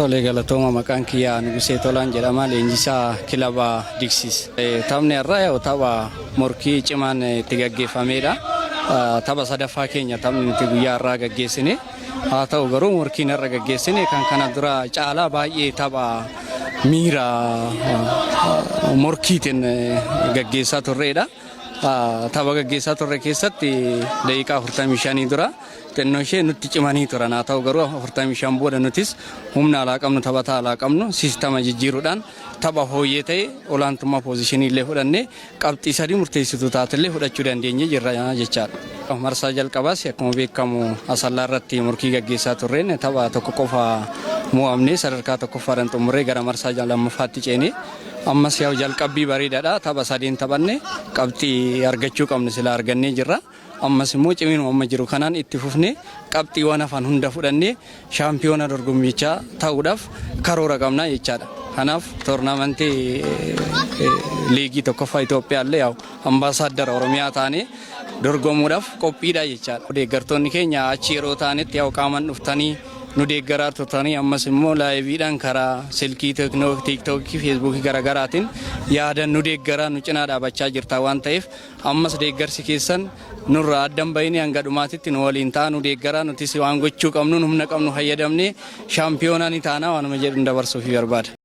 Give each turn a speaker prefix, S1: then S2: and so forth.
S1: Tole galatooma maqaan kiyyaa Nugusee Tolaan jedhama leenjisaa kilaba Diksis. Taphni irraa yoo tapha morkii cimaan itti gaggeeffamedha. Tapha sadaffaa keenya taphni nuti guyyaa irraa gaggeessine. Haa ta'u garuu morkiin irra gaggeessine kan kana dura caalaa baay'ee tapha miira morkiitiin gaggeessaa turredha. Tapha gaggeessaa turre keessatti daqiiqaa 45 dura xinnoo ishee nutti cimanii turan. Haa ta'u garuu 45 booda nutis humna alaa qabnu taphataa alaa qabnu siistama jijjiiruudhaan tapha hooyyee ta'e olaantummaa poozishinii illee fudhannee qabxii sadii murteessituu taatellee fudhachuu dandeenye jirra jechaadha. Marsaa jalqabaas akkuma beekamu Asallaa irratti morkii gaggeessaa turreen tapha tokko qofa mo'amnee sadarkaa tokkoffaadhaan xumurree gara marsaa lammaffaatti ceenee ammas yaa'u jalqabbii bareedaadha. Tapha sadeen taphanne qabxii argachuu qabnu sila argannee jirra. Ammas immoo ciminu amma jiru kanaan itti fufnee qabxiiwwan hafan hunda fudhannee shaampiyoona dorgommichaa ta'uudhaaf karoora qabna jechaadha. Kanaaf toornaamentii liigii tokkoffaa Itoophiyaa illee yaa'u ambaasaaddara Oromiyaa taanee dorgomuudhaaf qophiidha jechaadha. Deeggartoonni keenya achi yeroo taanetti yaa'u qaaman dhuftanii nu deeggaraa turtanii ammas immoo laayiviidhaan karaa silkii tiiktookii feesbuukii garaagaraatiin yaadan nu deeggaraa nu cinaa dhaabachaa jirta waan ta'eef ammas deeggarsi keessan nurraa addan bahine hanga dhumaatitti nu waliin ta'a nu deeggaraa nutis waan gochuu qabnu humna qabnu fayyadamnee shaampiyoonaa ni taana waanuma jedhu dabarsuuf barbaada.